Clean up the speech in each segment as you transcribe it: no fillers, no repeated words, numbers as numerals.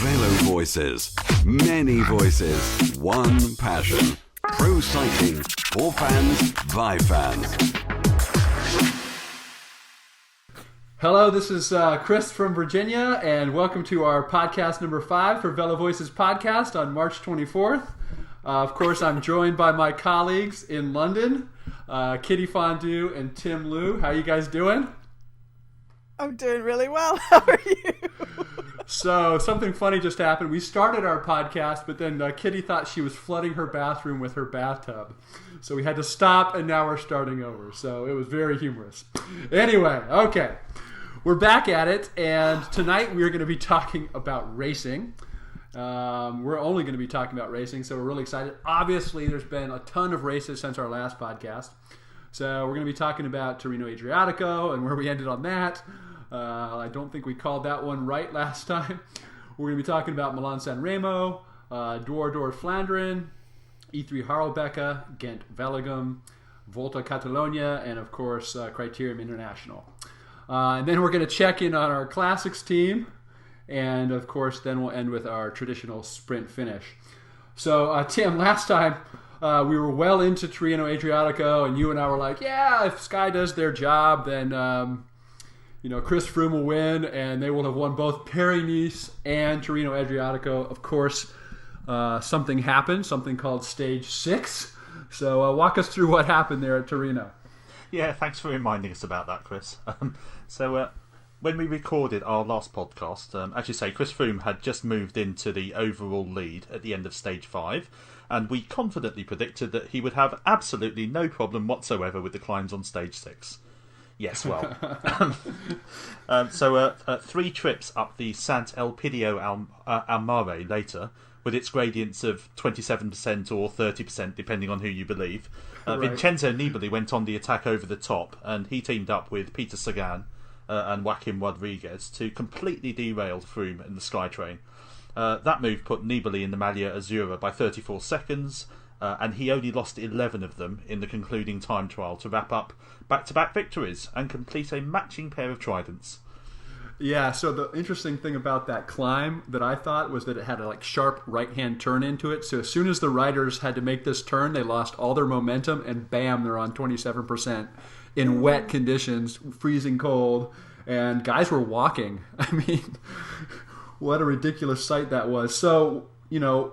VeloVoices. Many voices, one passion. Pro cycling for fans by fans. Hello, this is Chris from Virginia, and welcome to our podcast number 5 for VeloVoices Podcast on March 24th. Of course, I'm joined by my colleagues in London, Kitty Fondue and Tim Liu. How you guys doing? I'm doing really well. How are you? So, something funny just happened. We started our podcast, but then Kitty thought she was flooding her bathroom with her bathtub. So we had to stop, and now we're starting over. So it was very humorous. Anyway, okay. We're back at it, and tonight we're going to be talking about racing. We're only going to be talking about racing, so we're really excited. Obviously, there's been a ton of races since our last podcast. So we're going to be talking about Tirreno-Adriatico and where we ended on that. I don't think we called that one right last time. We're going to be talking about Milan-San Remo, Flanders, E3 Harelbeke, Gent-Wevelgem, Volta Catalunya, and of course Criterium International. And then we're going to check in on our classics team, and of course then we'll end with our traditional sprint finish. So Tim, last time we were well into Tirreno-Adriatico, and you and I were like, yeah, if Sky does their job, then Chris Froome will win, and they will have won both Paris-Nice and Tirreno-Adriatico. Of course, something happened, something called Stage 6. So walk us through what happened there at Tirreno. Yeah, thanks for reminding us about that, Chris. So when we recorded our last podcast, as you say, Chris Froome had just moved into the overall lead at the end of Stage 5, and we confidently predicted that he would have absolutely no problem whatsoever with the climbs on Stage 6. Yes, well. So 3 trips up the Sant Elpidio al Mare later, with its gradients of 27% or 30%, depending on who you believe, Right. Vincenzo Nibali went on the attack over the top, and he teamed up with Peter Sagan and Joaquim Rodriguez to completely derail Froome in the Skytrain. That move put Nibali in the Maglia Azzurra by 34 seconds, and he only lost 11 of them in the concluding time trial to wrap up back-to-back victories and complete a matching pair of tridents. Yeah, so the interesting thing about that climb that I thought was that it had a sharp right-hand turn into it. So as soon as the riders had to make this turn, they lost all their momentum, and bam, they're on 27% in wet conditions, freezing cold, and guys were walking. I mean, what a ridiculous sight that was. So, a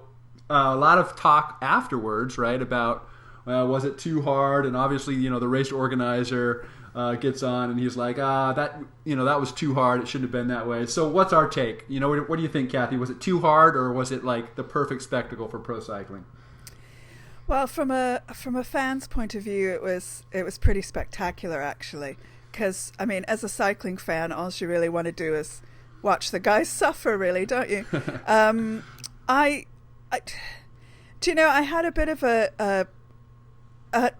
lot of talk afterwards, right, about was it too hard? And obviously, the race organizer gets on and he's like, that was too hard. It shouldn't have been that way. So what's our take? What do you think, Kathy? Was it too hard, or was it like the perfect spectacle for pro cycling? Well, from a fan's point of view, it was pretty spectacular, actually. Because, I mean, as a cycling fan, all you really want to do is watch the guys suffer, really, don't you? I had a bit of an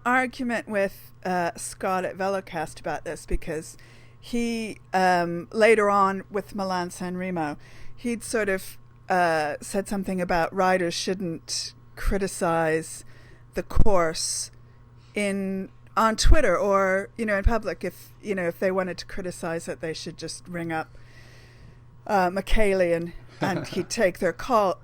argument with Scott at Velocast about this, because he later on with Milan-San Remo, he'd sort of said something about riders shouldn't criticize the course on Twitter or in public. If they wanted to criticize it, they should just ring up Michele and he'd take their call.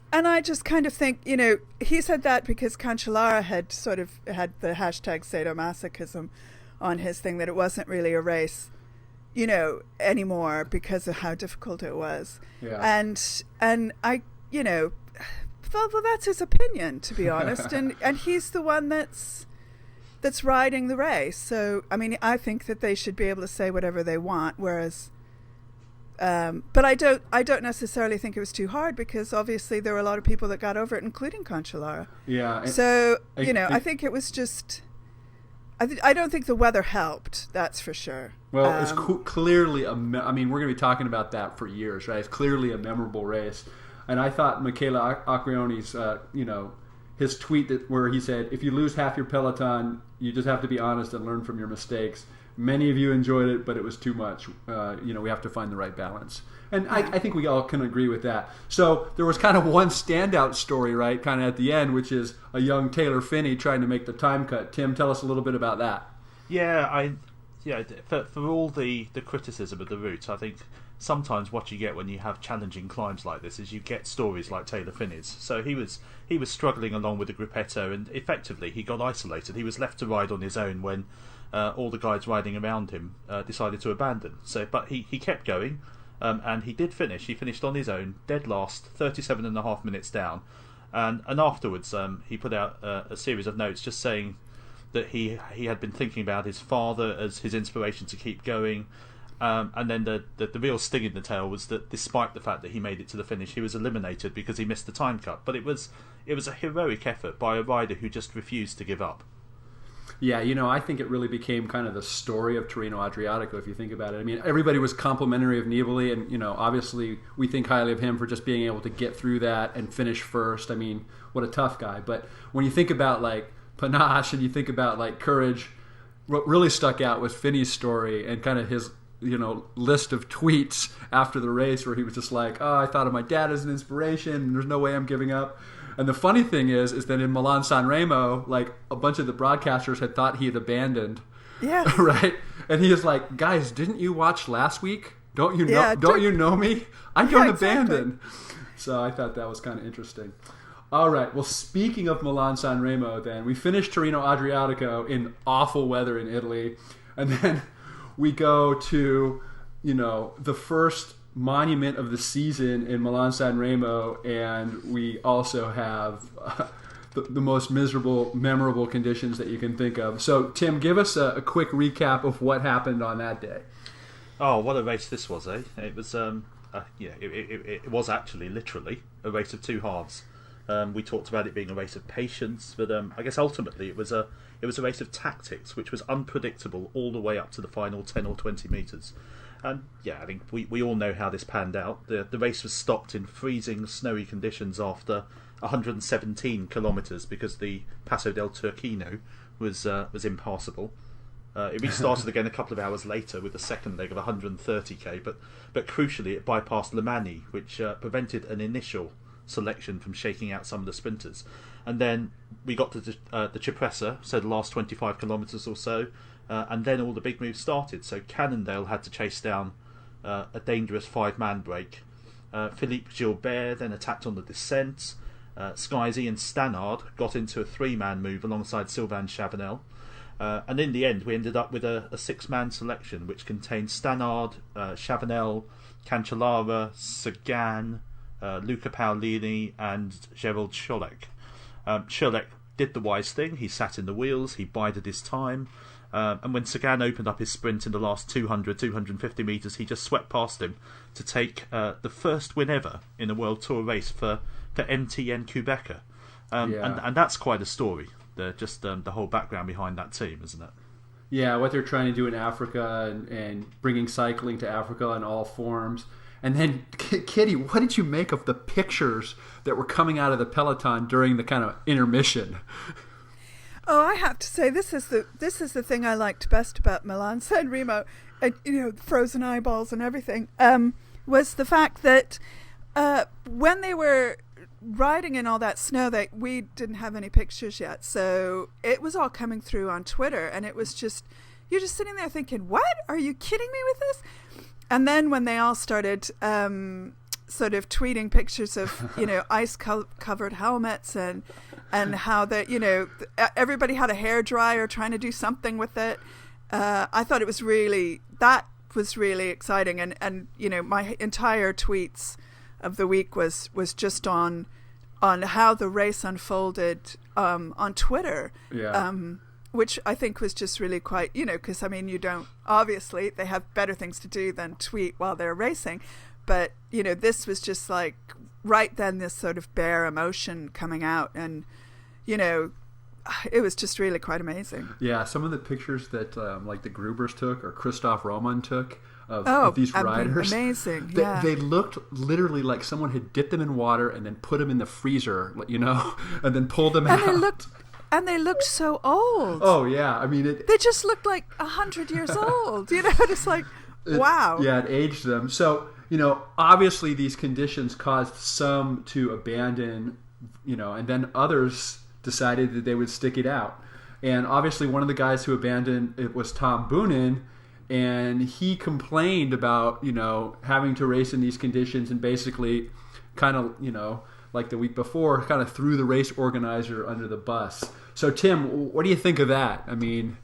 And I just kind of think, he said that because Cancellara had sort of had the hashtag sadomasochism on his thing, that it wasn't really a race, anymore because of how difficult it was. Yeah. And I, well, that's his opinion, to be honest. and he's the one that's riding the race. So, I mean, I think that they should be able to say whatever they want, whereas... but I don't necessarily think it was too hard, because obviously there were a lot of people that got over it, including Cancellara. Yeah. So I think it was just. I don't think the weather helped. That's for sure. Well, it's clearly we're going to be talking about that for years, right? It's clearly a memorable race, and I thought Michele Acquaroni's, his tweet where he said, "If you lose half your peloton, you just have to be honest and learn from your mistakes. Many of you enjoyed it, but it was too much. We have to find the right balance." And I think we all can agree with that. So there was kind of one standout story, right, kind of at the end, which is a young Taylor Phinney trying to make the time cut. Tim, tell us a little bit about that. Yeah, for all the criticism of the route, I think sometimes what you get when you have challenging climbs like this is you get stories like Taylor Phinney's. So he was struggling along with the gruppetto, and effectively he got isolated. He was left to ride on his own when all the guides riding around him decided to abandon. But he kept going, and he did finish. He finished on his own, dead last, 37.5 minutes down, and afterwards he put out a series of notes just saying that he had been thinking about his father as his inspiration to keep going. And then the real sting in the tail was that despite the fact that he made it to the finish, he was eliminated because he missed the time cut. But it was a heroic effort by a rider who just refused to give up. Yeah, I think it really became kind of the story of Tirreno-Adriatico, if you think about it. I mean, everybody was complimentary of Nibali, and, obviously we think highly of him for just being able to get through that and finish first. I mean, what a tough guy. But when you think about, like, Panache and you think about, like, courage, what really stuck out was Finney's story and kind of his list of tweets after the race where he was just like, I thought of my dad as an inspiration and there's no way I'm giving up. And the funny thing is that in Milan-San Remo, like, a bunch of the broadcasters had thought he had abandoned. Yeah. Right? And he is like, guys, didn't you watch last week? Don't you know? Yeah, don't you know me? I don't exactly. abandon. So I thought that was kind of interesting. All right. Well, speaking of Milan-San Remo, then we finished Tirreno-Adriatico in awful weather in Italy, and then we go to, the first monument of the season in Milan-San Remo, and we also have the most memorable conditions that you can think of. So, Tim, give us a quick recap of what happened on that day. Oh, what a race this was, eh? It was, it was actually literally a race of two halves. We talked about it being a race of patience, but I guess ultimately it was a race of tactics, which was unpredictable all the way up to the final 10 or 20 metres. And yeah, I think we all know how this panned out. The race was stopped in freezing, snowy conditions after 117 kilometres because the Passo del Turchino was impassable. It restarted again a couple of hours later with the second leg of 130k, but crucially it bypassed Limani, which prevented an initial selection from shaking out some of the sprinters. And then we got to the Cipressa, so the last 25 kilometres or so, and then all the big moves started. So Cannondale had to chase down a dangerous five-man break. Philippe Gilbert then attacked on the descent. Skyzy and Stannard got into a three-man move alongside Sylvain Chavanel. And in the end, we ended up with a six-man selection, which contained Stannard, Chavanel, Cancellara, Sagan, Luca Paolini and Gerald Scholek. Scholek did the wise thing. He sat in the wheels, he bided his time, and when Sagan opened up his sprint in the last 250 metres, he just swept past him to take the first win ever in a World Tour race for MTN Quebecer. And that's quite a story, the whole background behind that team, isn't it? Yeah, what they're trying to do in Africa and bringing cycling to Africa in all forms. And then, Kitty, what did you make of the pictures that were coming out of the peloton during the kind of intermission? Oh, I have to say, this is the thing I liked best about Milan-San Remo, frozen eyeballs and everything, was the fact that when they were riding in all that snow, we didn't have any pictures yet, so it was all coming through on Twitter, and it was just, you're just sitting there thinking, what? Are you kidding me with this? And then when they all started sort of tweeting pictures of, ice-covered helmets and how everybody had a hairdryer trying to do something with it, I thought that was really exciting. And my entire tweets of the week was just on how the race unfolded on Twitter. Yeah. Which I think was just really quite, because obviously they have better things to do than tweet while they're racing. But, this was just like right then this sort of bare emotion coming out. And, it was just really quite amazing. Yeah, some of the pictures that like the Grubers took or Christoph Roman took of these riders. Amazing, They looked literally like someone had dipped them in water and then put them in the freezer, and then pulled them out. And they looked so old. Oh, yeah. I mean, they just looked like 100 years old. Just like, wow. Yeah, it aged them. So, obviously these conditions caused some to abandon, and then others decided that they would stick it out. And obviously one of the guys who abandoned it was Tom Boonen. and he complained about, having to race in these conditions, and basically kind of, like the week before, kind of threw the race organizer under the bus. So, Tim, what do you think of that? I mean,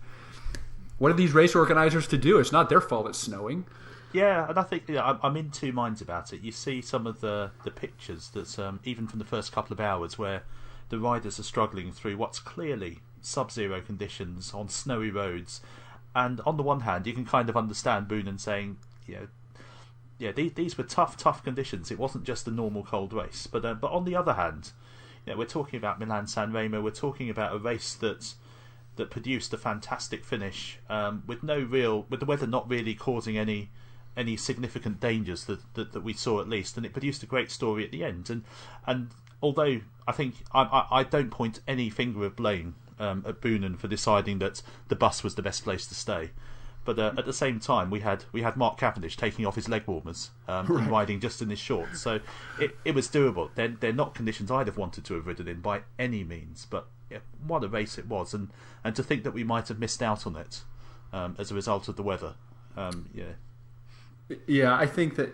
what are these race organizers to do? It's not their fault it's snowing. Yeah, and I think I'm in two minds about it. You see some of the pictures that's even from the first couple of hours where the riders are struggling through what's clearly sub-zero conditions on snowy roads, and on the one hand you can kind of understand Boonen saying, these were tough conditions. It wasn't just a normal cold race, but on the other hand, we're talking about Milan-San Remo. We're talking about a race that produced a fantastic finish with the weather not really causing any significant dangers that we saw, at least, and it produced a great story at the end. And although I think I don't point any finger of blame at Boonen for deciding that the bus was the best place to stay, but at the same time we had Mark Cavendish taking off his leg warmers and riding just in his shorts, so it was doable. They're not conditions I'd have wanted to have ridden in by any means, but what a race it was, and to think that we might have missed out on it as a result of the weather. Yeah, I think that,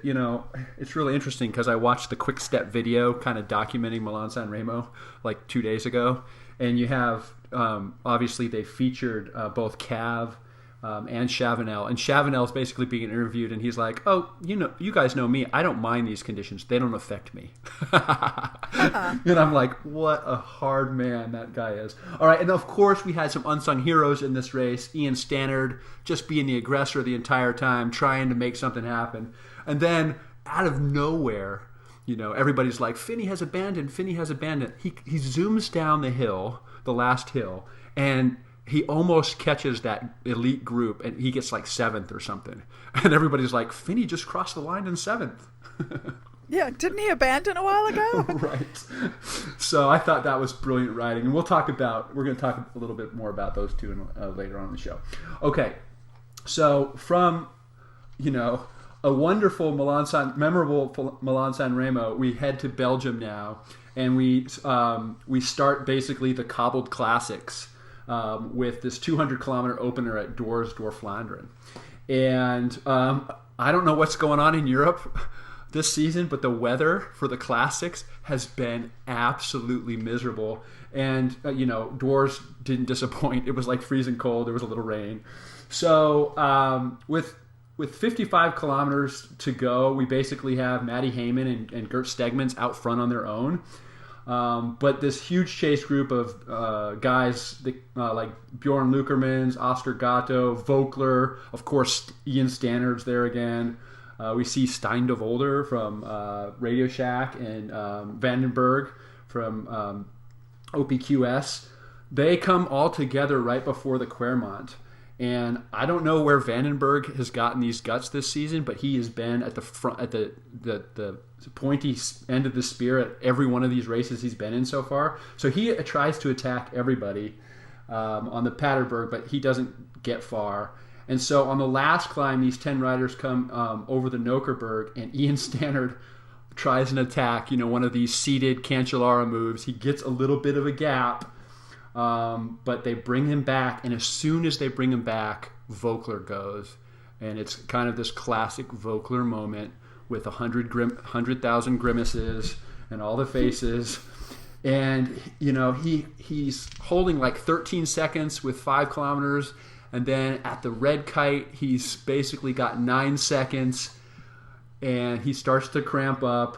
it's really interesting because I watched the Quick Step video kind of documenting Milan-San Remo like 2 days ago, and you have obviously they featured both Cav and Chavanel, and Chavanel's basically being interviewed, and he's like, "Oh, you guys know me. I don't mind these conditions. They don't affect me." And I'm like, what a hard man that guy is. All right, and of course we had some unsung heroes in this race. Ian Stannard just being the aggressor the entire time, trying to make something happen, and then out of nowhere, everybody's like, Finney has abandoned. He zooms down the hill, the last hill, and he almost catches that elite group, and he gets like 7th or something. And everybody's like, Finney just crossed the line in 7th. Yeah, didn't he abandon a while ago? Right. So I thought that was brilliant riding, and we're going to talk a little bit more about those two later on in the show. Okay, so from a wonderful memorable Milan-San Remo, we head to Belgium now, and we start basically the cobbled classics with this 200-kilometer opener at Door-Vlaanderen. And I don't know what's going on in Europe this season, but the weather for the classics has been absolutely miserable. And, Doors didn't disappoint. It was like freezing cold. There was a little rain. So with 55 kilometers to go, we basically have Matty Heyman and Gert Stegmans out front on their own. But this huge chase group of guys like Bjorn Lukermans, Oscar Gatto, Vogler, of course Ian Stannard's there again. We see Stein de Volder from Radio Shack and Vandenberg from OPQS. They come all together right before the Quermont. And I don't know where Vandenberg has gotten these guts this season, but he has been at the front, at the pointy end of the spear at every one of these races he's been in so far. So he tries to attack everybody on the Paterberg, but he doesn't get far. And so on the last climb, these 10 riders come over the Nokerberg, and Ian Stannard tries an attack, one of these seated Cancellara moves. He gets a little bit of a gap, but they bring him back, and as soon as they bring him back, Vogler goes. And it's kind of this classic Vogler moment with 100,000 grimaces and all the faces. And, he's holding like 13 seconds with 5 kilometers. And then at the red kite, he's basically got 9 seconds. And he starts to cramp up.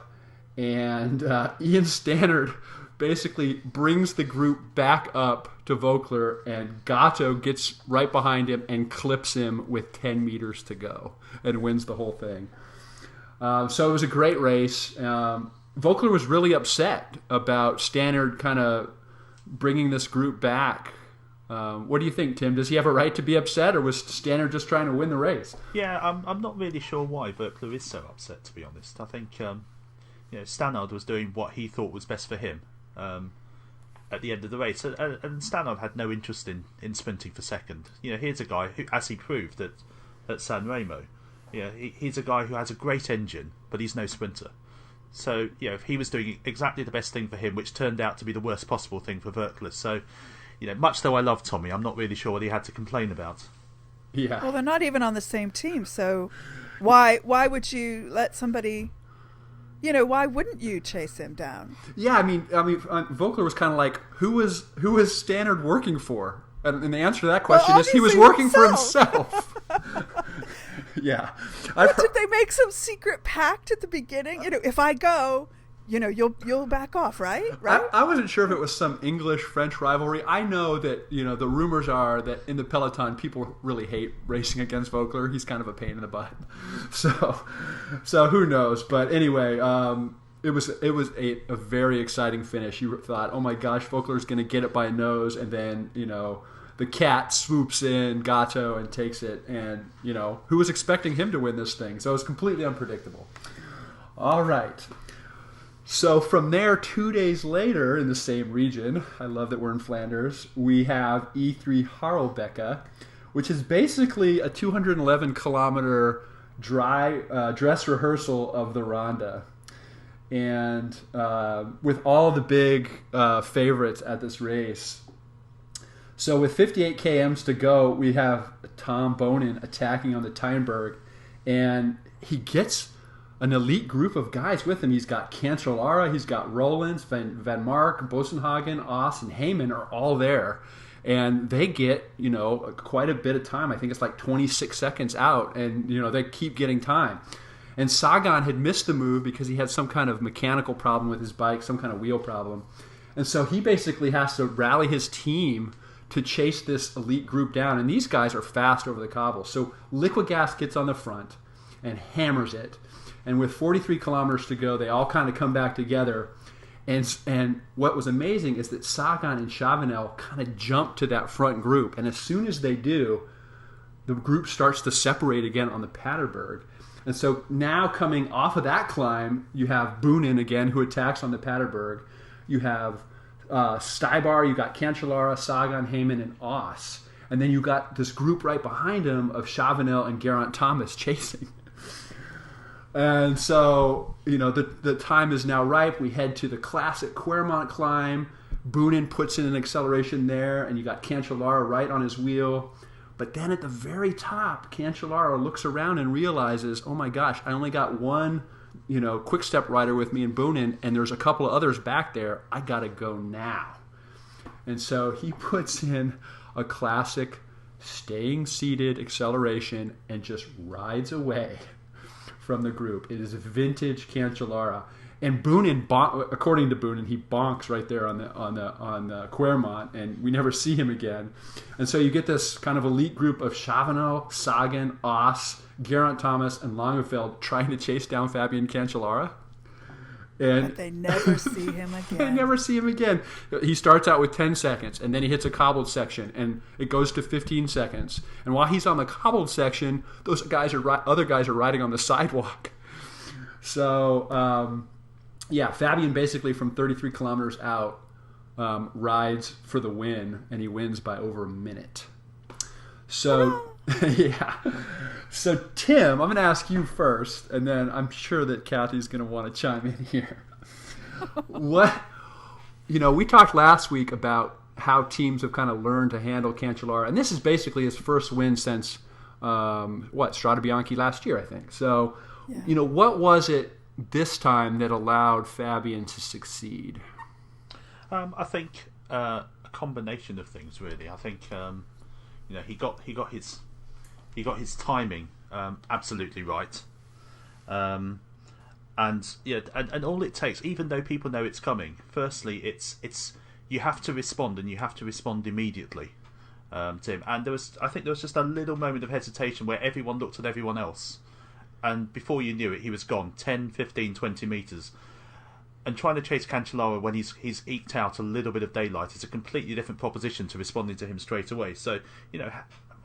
And Ian Stannard basically brings the group back up to Vogler, and Gatto gets right behind him and clips him with 10 meters to go and wins the whole thing. So it was a great race. Vogler was really upset about Stannard kind of bringing this group back. What do you think, Tim? Does he have a right to be upset, or was Stannard just trying to win the race? Yeah, I'm not really sure why Vogler is so upset, to be honest. I think Stannard was doing what he thought was best for him at the end of the race, and Stannard had no interest in sprinting for second. Here's a guy who, as he proved at San Remo, he's a guy who has a great engine, but he's no sprinter. So if he was doing exactly the best thing for him, which turned out to be the worst possible thing for Vogler. So much though I love Tommy, I'm not really sure what he had to complain about. Yeah. Well, they're not even on the same team, so why would you let somebody? Why wouldn't you chase him down? Yeah, I mean, Volker was kind of like, who is Stannard working for? And the answer to that question is he was working for himself. Yeah. Did they make some secret pact at the beginning? If I go, you'll back off, right? I wasn't sure if it was some English-French rivalry. I know that, the rumors are that in the peloton, people really hate racing against Volker. He's kind of a pain in the butt. So who knows? But anyway, it was a very exciting finish. You thought, oh my gosh, Volker's going to get it by a nose, and then, the cat swoops in, Gatto, and takes it. And, who was expecting him to win this thing? So it was completely unpredictable. All right. So from there, 2 days later, in the same region, I love that we're in Flanders, we have E3 Harelbeke, which is basically a 211-kilometer dry dress rehearsal of the Ronde. And with all the big favorites at this race. So with 58 kms to go, we have Tom Boonen attacking on the Tijnberg, and he gets an elite group of guys with him. He's got Cancellara, he's got Rollins, Van Mark, Bosenhagen, Oss, and Heyman are all there. And they get, quite a bit of time. I think it's like 26 seconds out, and, they keep getting time. And Sagan had missed the move because he had some kind of mechanical problem with his bike, some kind of wheel problem. And so he basically has to rally his team to chase this elite group down. And these guys are fast over the cobbles. So Liquid Gas gets on the front and hammers it. And with 43 kilometers to go, they all kind of come back together. And what was amazing is that Sagan and Chavanel kind of jump to that front group. And as soon as they do, the group starts to separate again on the Paterberg. And so now coming off of that climb, you have Boonen again, who attacks on the Paterberg. You have Stybar, you got Cancellara, Sagan, Heyman, and Oss. And then you got this group right behind him of Chavanel and Geraint Thomas chasing. And so, the time is now ripe. We head to the classic Quermont climb. Boonen puts in an acceleration there, and you got Cancellara right on his wheel. But then at the very top, Cancellara looks around and realizes, oh my gosh, I only got one, quick step rider with me in Boonen, and there's a couple of others back there. I got to go now. And so he puts in a classic staying seated acceleration and just rides away from the group. It is vintage Cancellara, and Boonen, according to Boonen, he bonks right there on the Quermont, and we never see him again. And so you get this kind of elite group of Chavanel, Sagan, Oss, Geraint Thomas, and Langeveld trying to chase down Fabian Cancellara. But they never see him again. They never see him again. He starts out with 10 seconds, and then he hits a cobbled section, and it goes to 15 seconds. And while he's on the cobbled section, those other guys are riding on the sidewalk. So, Fabian basically from 33 kilometers out rides for the win, and he wins by over a minute. So, yeah. So, Tim, I'm going to ask you first, and then I'm sure that Kathy's going to want to chime in here. We talked last week about how teams have kind of learned to handle Cancellara, and this is basically his first win since, Strade Bianche last year, I think. So, yeah. What was it this time that allowed Fabian to succeed? I think a combination of things, really. I think he got his timing absolutely right, and all it takes, even though people know it's coming. Firstly, it's you have to respond, and you have to respond immediately, Tim. And I think there was just a little moment of hesitation where everyone looked at everyone else. And before you knew it, he was gone 10, 15, 20 metres. And trying to chase Cancellara when he's eked out a little bit of daylight is a completely different proposition to responding to him straight away. So,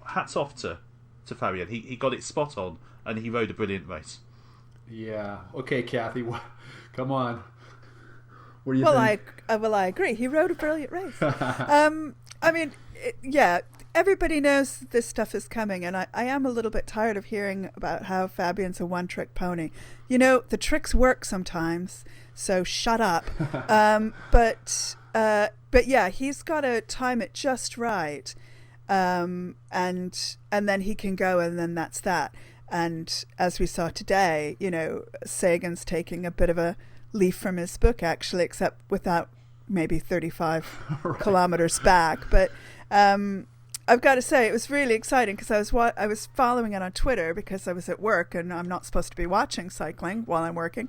hats off to Fabian. He got it spot on, and he rode a brilliant race. Yeah. Okay, Kathy, come on. What do you think? I agree. He rode a brilliant race. Everybody knows this stuff is coming, and I am a little bit tired of hearing about how Fabian's a one-trick pony. The tricks work sometimes, so shut up. But yeah, he's got to time it just right. and then he can go, and then that's that. And as we saw today, Sagan's taking a bit of a leaf from his book, actually, except without maybe 35 Right. kilometers back. But I've got to say, it was really exciting because I was following it on Twitter because I was at work and I'm not supposed to be watching cycling while I'm working.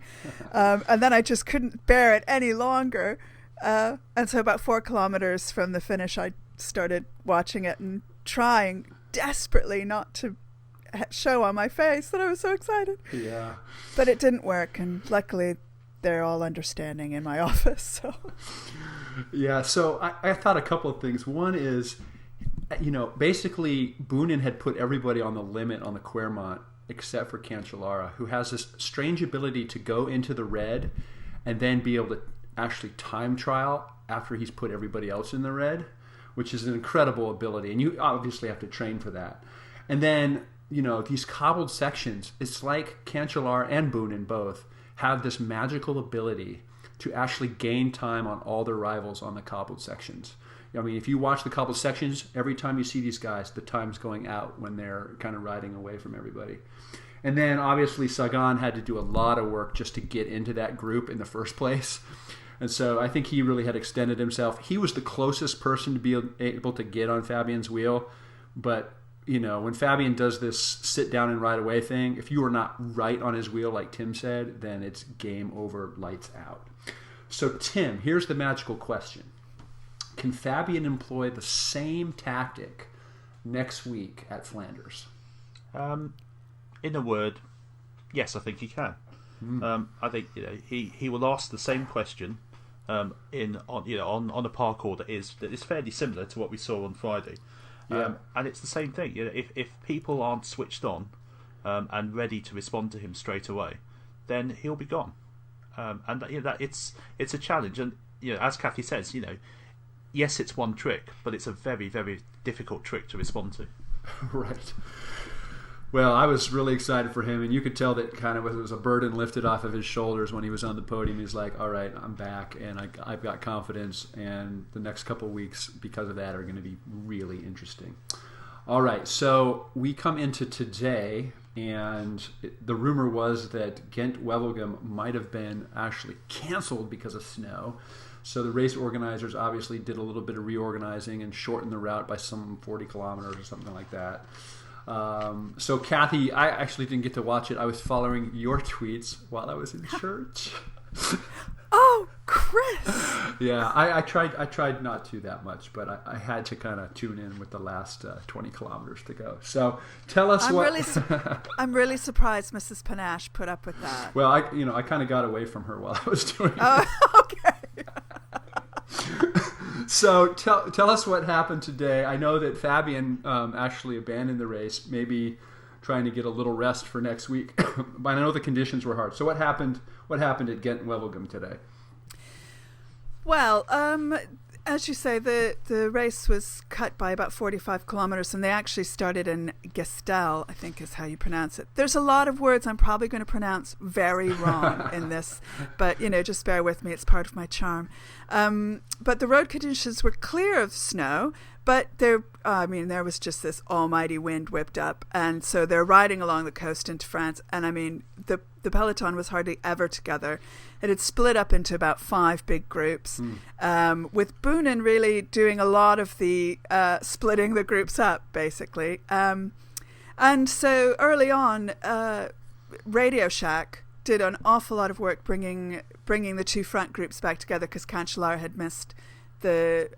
And then I just couldn't bear it any longer. And so about 4 kilometers from the finish, I started watching it and trying desperately not to show on my face that I was so excited. Yeah. But it didn't work, and luckily they're all understanding in my office. So Yeah, so I thought a couple of things. One is, basically Boonen had put everybody on the limit on the Quermont except for Cancellara, who has this strange ability to go into the red and then be able to actually time trial after he's put everybody else in the red, which is an incredible ability. And you obviously have to train for that. And then, these cobbled sections, it's like Cancellara and Boonen both have this magical ability to actually gain time on all their rivals on the cobbled sections. I mean, if you watch the cobbled sections, every time you see these guys, the time's going out when they're kind of riding away from everybody. And then obviously Sagan had to do a lot of work just to get into that group in the first place. And so I think he really had extended himself. He was the closest person to be able to get on Fabian's wheel. But, when Fabian does this sit down and ride away thing, if you are not right on his wheel, like Tim said, then it's game over, lights out. So Tim, here's the magical question. Can Fabian employ the same tactic next week at Flanders? In a word, yes, I think he can. I think he will ask the same question on a parkour that is fairly similar to what we saw on Friday. And it's the same thing. If people aren't switched on and ready to respond to him straight away, then he'll be gone. And that it's a challenge. And as Kathy says, yes, it's one trick, but it's a very, very difficult trick to respond to. Right. Well, I was really excited for him, and you could tell that kind of it was a burden lifted off of his shoulders when he was on the podium. He's like, all right, I'm back, and I've got confidence, and the next couple of weeks, because of that, are going to be really interesting. All right, so we come into today, and the rumor was that Gent-Wevelgem might have been actually canceled because of snow. So the race organizers obviously did a little bit of reorganizing and shortened the route by some 40 kilometers or something like that. So Kathy, I actually didn't get to watch it. I was following your tweets while I was in church. Oh, Chris! Yeah, I tried not to that much, but I had to kind of tune in with the last 20 kilometers to go. So tell us I'm really surprised Mrs. Panache put up with that. Well, I kind of got away from her while I was doing it. Oh, okay. So tell us what happened today. I know that Fabian actually abandoned the race, maybe trying to get a little rest for next week. But I know the conditions were hard. So what happened at Gent-Wevelgem today? Well, as you say, the race was cut by about 45 kilometers, and they actually started in Gestel, I think is how you pronounce it. There's a lot of words I'm probably going to pronounce very wrong in this, but, just bear with me. It's part of my charm. But the road conditions were clear of snow, but there was just this almighty wind whipped up, and so they're riding along the coast into France, and the peloton was hardly ever together. It had split up into about 5 big groups, with Boonen really doing a lot of the splitting the groups up, basically. And so early on, Radio Shack did an awful lot of work bringing the 2 front groups back together because Cancellara had missed the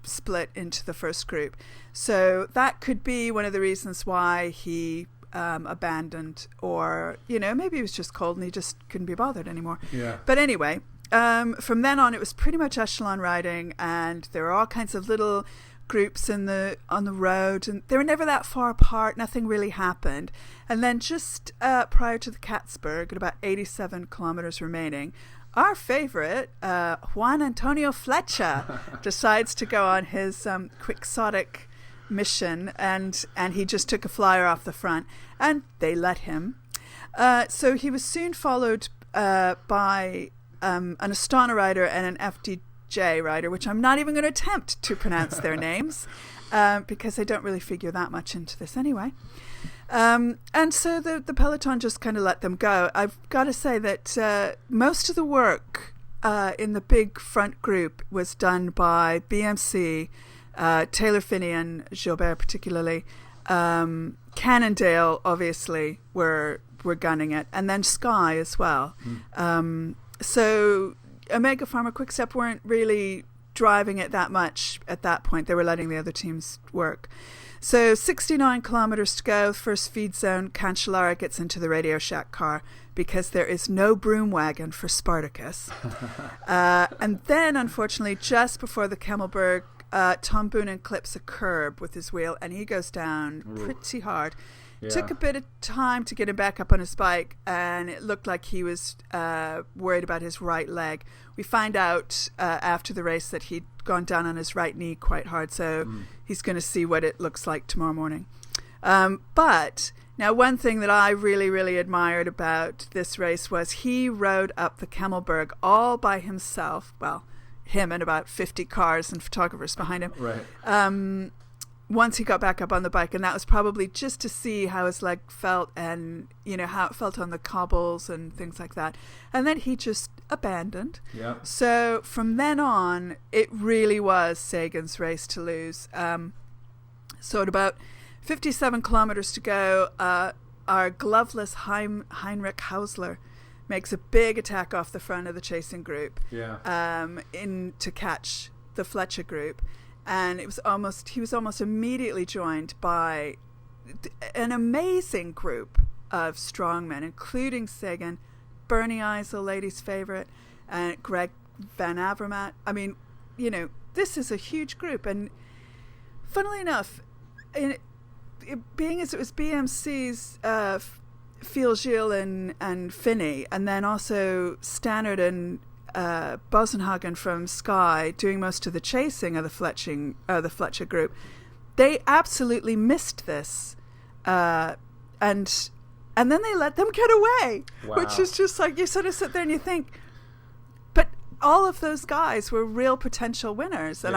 split into the first group. So that could be one of the reasons why he abandoned, or maybe he was just cold and he just couldn't be bothered anymore. Yeah. But anyway, from then on it was pretty much echelon riding, and there were all kinds of little groups on the road, and they were never that far apart. Nothing really happened. And then just prior to the Katzberg, at about 87 kilometers remaining, our favorite, Juan Antonio Flecha, decides to go on his quixotic mission, and he just took a flyer off the front, and they let him. So he was soon followed by an Astana rider and an J rider, which I'm not even going to attempt to pronounce their names because I don't really figure that much into this anyway. And so the peloton just kind of let them go. I've got to say that most of the work in the big front group was done by BMC, Taylor Phinney and Gilbert particularly. Cannondale obviously were gunning it, and then Sky as well. So Omega Pharma Quickstep weren't really driving it that much at that point. They were letting the other teams work. So 69 kilometers to go, first feed zone. Cancellara gets into the Radio Shack car because there is no broom wagon for Spartacus. And then, unfortunately, just before the Kemmelberg, Tom Boonen clips a curb with his wheel and he goes down pretty hard. Yeah. Took a bit of time to get him back up on his bike, and it looked like he was worried about his right leg. We find out after the race that he'd gone down on his right knee quite hard, so he's going to see what it looks like tomorrow morning. But now, one thing that I really, really admired about this race was he rode up the Kemmelberg all by himself. Well, him and about 50 cars and photographers behind him. Right. Once he got back up on the bike, and that was probably just to see how his leg felt and, you know, how it felt on the cobbles and things like that. And then he just abandoned. Yeah. So from then on, it really was Sagan's race to lose. So at about 57 kilometers to go, our gloveless Heinrich Hausler makes a big attack off the front of the chasing group. Yeah. In to catch the Fletcher group. And he was almost immediately joined by an amazing group of strongmen, including Sagan, Bernie Eisel, ladies' favorite, and Greg Van Avermaet. I mean, you know, this is a huge group. And funnily enough, being as it was BMC's Phil Gilles and Finney, and then also Stannard and Bosenhagen from Sky doing most of the chasing of the Fletcher group, they absolutely missed this, and then they let them get away. Wow. Which is just like, you sort of sit there and you think, but all of those guys were real potential winners, and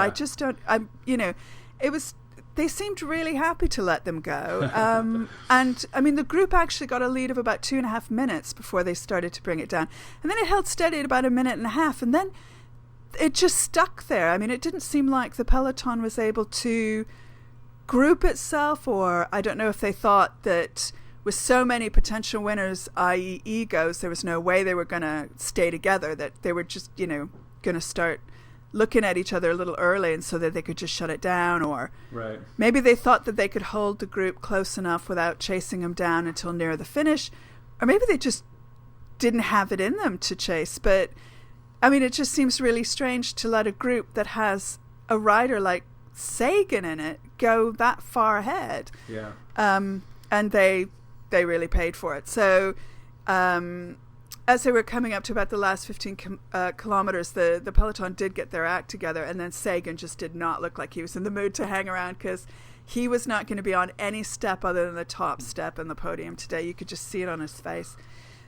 yeah. They seemed really happy to let them go. And I mean, the group actually got a lead of about 2.5 minutes before they started to bring it down. And then it held steady at about 1.5 minutes. And then it just stuck there. I mean, it didn't seem like the peloton was able to group itself, or I don't know if they thought that with so many potential winners, i.e. egos, there was no way they were going to stay together, that they were just, you know, going to start looking at each other a little early and so that they could just shut it down, or right. Maybe they thought that they could hold the group close enough without chasing them down until near the finish, or maybe they just didn't have it in them to chase. But I mean, it just seems really strange to let a group that has a rider like Sagan in it go that far ahead. Yeah. And they really paid for it. So as they were coming up to about the last 15 kilometers, the peloton did get their act together, and then Sagan just did not look like he was in the mood to hang around, because he was not going to be on any step other than the top step in the podium today. You could just see it on his face.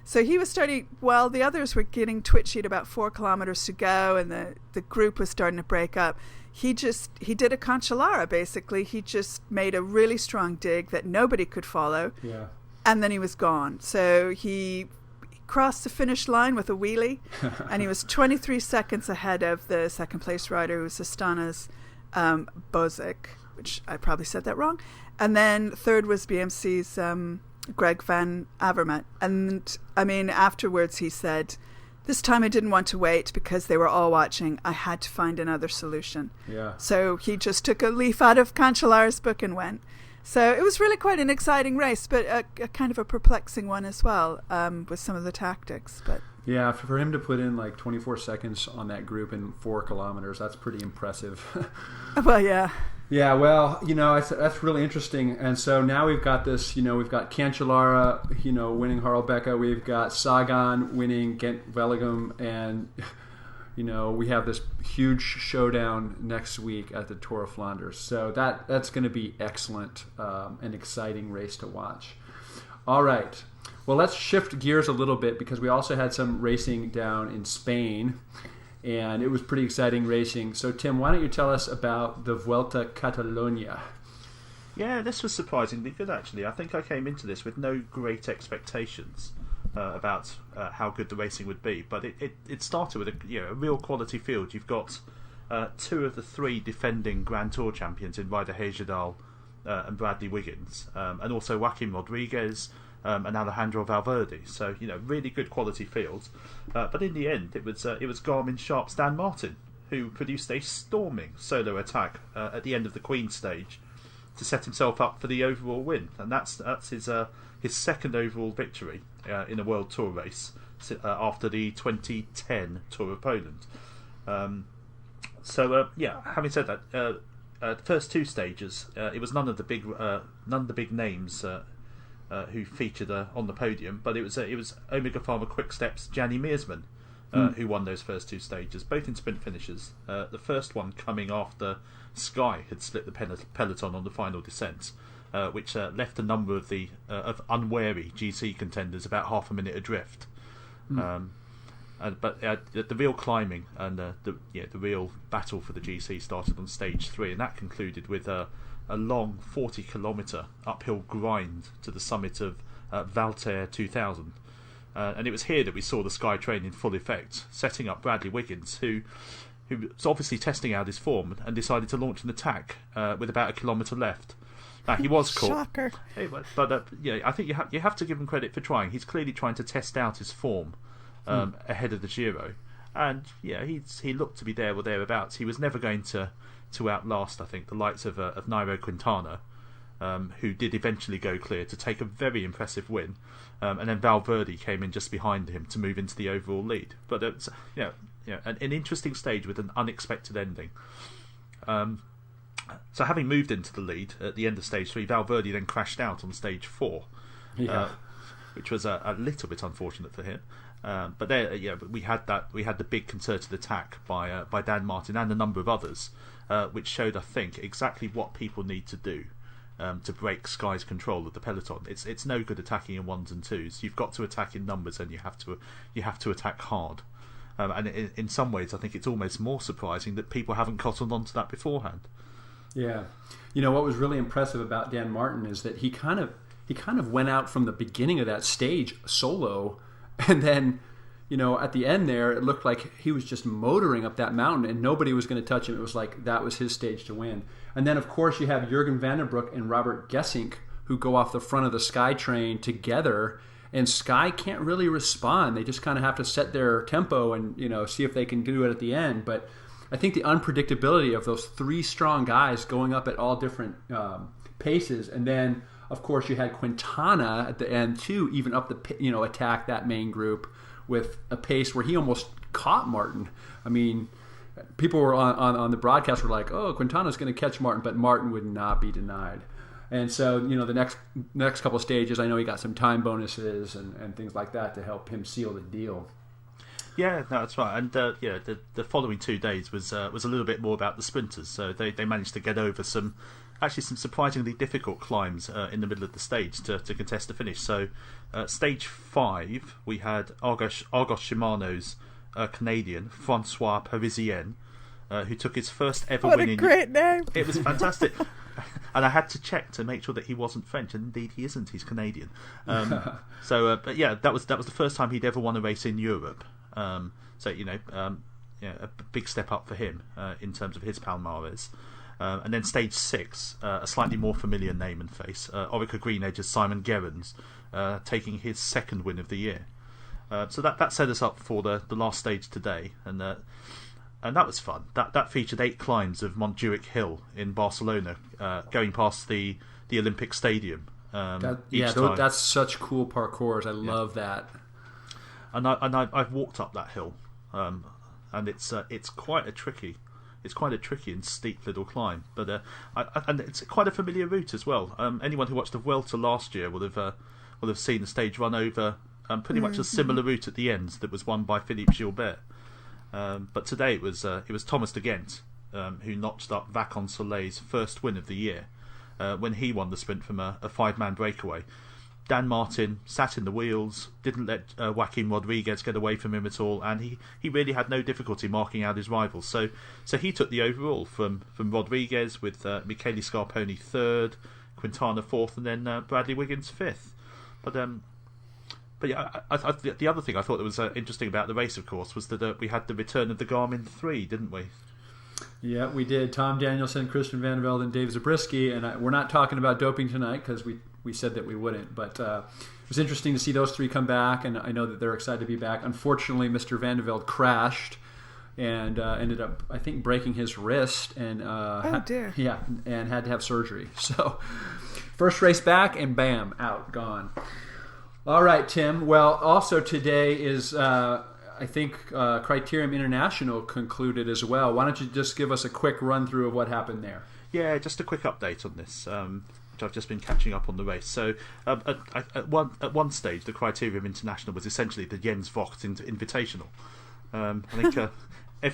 So he was starting, while the others were getting twitchy at about 4 kilometers to go, and the group was starting to break up. He did a Cancellara, basically. He just made a really strong dig that nobody could follow. Yeah. And then he was gone. So he crossed the finish line with a wheelie, and he was 23 seconds ahead of the second place rider, who was Astana's Bozic, which I probably said that wrong. And then third was BMC's Greg Van Avermaet. And I mean, afterwards he said, this time I didn't want to wait because they were all watching. I had to find another solution. Yeah. So he just took a leaf out of Cancellara's book and went. So it was really quite an exciting race, but a kind of a perplexing one as well, with some of the tactics. But yeah, for him to put in like 24 seconds on that group in 4 kilometers, that's pretty impressive. Well, yeah. Yeah, well, you know, that's really interesting. And so now we've got this, you know, we've got Cancellara, you know, winning Harelbeke. We've got Sagan winning Gent-Wevelgem, and you know, we have this huge showdown next week at the Tour of Flanders. So that's going to be excellent, an exciting race to watch. All right. Well, let's shift gears a little bit, because we also had some racing down in Spain. and it was pretty exciting racing. So, Tim, why don't you tell us about the Volta Catalunya? Yeah, this was surprisingly good, actually. I think I came into this with no great expectations about how good the racing would be, but it started with a real quality field. You've got two of the three defending Grand Tour champions in Ryder Hejjedal and Bradley Wiggins, and also Joaquim Rodriguez and Alejandro Valverde. So really good quality fields. But in the end, it was Garmin Sharp's Dan Martin who produced a storming solo attack at the end of the Queen stage to set himself up for the overall win, and that's his second overall victory in a World Tour race after the 2010 Tour of Poland. Having said that, the first two stages, it was none of the big names who featured on the podium, but it was Omega Pharma Quickstep's Gianni Meersman who won those first two stages, both in sprint finishes. The first one coming after Sky had split the peloton on the final descent, which left a number of the unwary GC contenders about half a minute adrift. But the real climbing and the real battle for the GC started on stage 3, and that concluded with a long 40-kilometre uphill grind to the summit of Valter 2000. And it was here that we saw the Sky train in full effect, setting up Bradley Wiggins, who was obviously testing out his form and decided to launch an attack with about a kilometre left. Now, he was caught. Shocker. But I think you have to give him credit for trying. He's clearly trying to test out his form ahead of the Giro, and he looked to be there or thereabouts. He was never going to outlast, I think, the likes of Nairo Quintana, who did eventually go clear to take a very impressive win, and then Valverde came in just behind him to move into the overall lead. But it's an interesting stage with an unexpected ending. So having moved into the lead at the end of stage 3, Valverde then crashed out on stage 4, which was a little bit unfortunate for him. But we had the big concerted attack by Dan Martin and a number of others, which showed, I think, exactly what people need to do to break Sky's control of the peloton. It's no good attacking in ones and twos. You've got to attack in numbers, and you have to attack hard. And in some ways, I think it's almost more surprising that people haven't cottoned onto that beforehand. Yeah, what was really impressive about Dan Martin is that he kind of went out from the beginning of that stage solo, and then at the end there, it looked like he was just motoring up that mountain and nobody was going to touch him. It was like that was his stage to win. And then, of course, you have Jürgen van den Broek and Robert Gesink who go off the front of the Sky train together, and Sky can't really respond. They just kind of have to set their tempo and see if they can do it at the end. But I think the unpredictability of those three strong guys going up at all different paces, and then, of course, you had Quintana at the end too, even up the attack that main group with a pace where he almost caught Martin. I mean, people were on the broadcast were like, "Oh, Quintana's going to catch Martin," but Martin would not be denied. And so, the next couple of stages, I know he got some time bonuses and things like that to help him seal the deal. Yeah, no, that's right. And the following 2 days was a little bit more about the sprinters. So they managed to get over some surprisingly difficult climbs in the middle of the stage to contest the finish. So stage 5, we had Argos Shimano's Canadian Francois Parisien, who took his first ever win. What a great name! It was fantastic. And I had to check to make sure that he wasn't French, and indeed he isn't. He's Canadian. But yeah, that was the first time he'd ever won a race in Europe. A big step up for him in terms of his palmares. And then stage 6, a slightly more familiar name and face, Orica Green Edge's Simon Gerrans, taking his second win of the year. So that set us up for the last stage today, and that was fun. That featured 8 climbs of Montjuic Hill in Barcelona, going past the Olympic Stadium. That's such cool parkours. I love that. And I've walked up that hill, and it's quite a tricky and steep little climb. But and it's quite a familiar route as well. Anyone who watched the Vuelta last year will have seen the stage run over pretty much a similar route at the end that was won by Philippe Gilbert. But today it was Thomas de Gent who notched up Vacances Soleil's first win of the year when he won the sprint from a 5-man breakaway. Dan Martin sat in the wheels, didn't let Joaquin Rodriguez get away from him at all, and he really had no difficulty marking out his rivals. So he took the overall from Rodriguez, with Michele Scarponi third, Quintana fourth, and then Bradley Wiggins fifth. But yeah, the other thing I thought that was interesting about the race, of course, was that we had the return of the Garmin 3, didn't we? Yeah, we did. Tom Danielson, Christian Van Velde, and Dave Zabriskie. And we're not talking about doping tonight because we said that we wouldn't. But it was interesting to see those three come back, and I know that they're excited to be back. Unfortunately, Mr. Van de Velde crashed and ended up, I think, breaking his wrist. And dear. Yeah, and had to have surgery. So first race back, and bam, out, gone. All right, Tim. Well, also today is, I think, Criterium International concluded as well. Why don't you just give us a quick run-through of what happened there? Yeah, just a quick update on this, which I've just been catching up on the race. So at one stage, the Criterium International was essentially the Jens Vogt Invitational. I think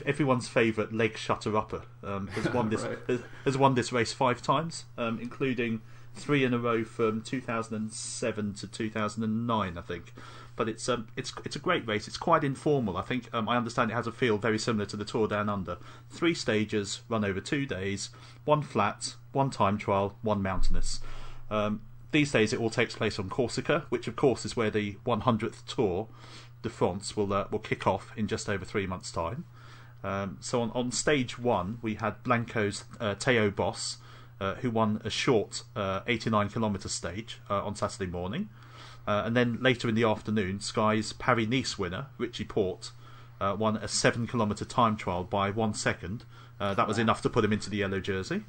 everyone's favourite leg shutter-upper has won this race 5 times, including 3 in a row from 2007 to 2009, I think. But it's a great race. It's quite informal. I think I understand it has a feel very similar to the Tour Down Under. 3 stages run over 2 days, 1 flat, 1 time trial, 1 mountainous. These days it all takes place on Corsica, which of course is where the 100th Tour de France will kick off in just over 3 months' time. So on stage 1 we had Blanco's Theo Boss, who won a short 89-kilometre stage on Saturday morning. And then later in the afternoon, Sky's Paris-Nice winner, Richie Porte, won a 7-kilometre time trial by 1 second. That was enough to put him into the yellow jersey.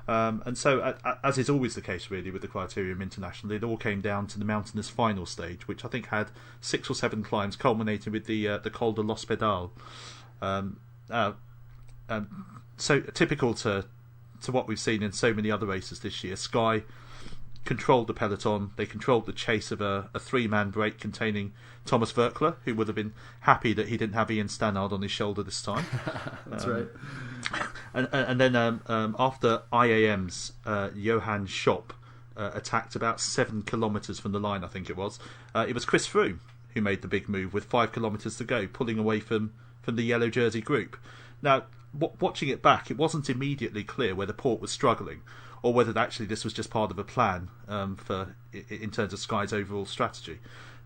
And so, as is always the case really with the Criterium International, it all came down to the mountainous final stage, which I think had 6 or 7 climbs, culminating with the Col de l'Hospital. So typical to what we've seen in so many other races this year, Sky controlled the peloton. They controlled the chase of a 3-man break containing Thomas Verkler, who would have been happy that he didn't have Ian Stannard on his shoulder this time. That's right. And then after IAM's Johan Schopp attacked about 7 kilometres from the line, I think it was Chris Froome who made the big move with 5 kilometres to go, pulling away from the yellow jersey group. Now, watching it back, it wasn't immediately clear whether Porte was struggling or whether actually this was just part of a plan in terms of Sky's overall strategy.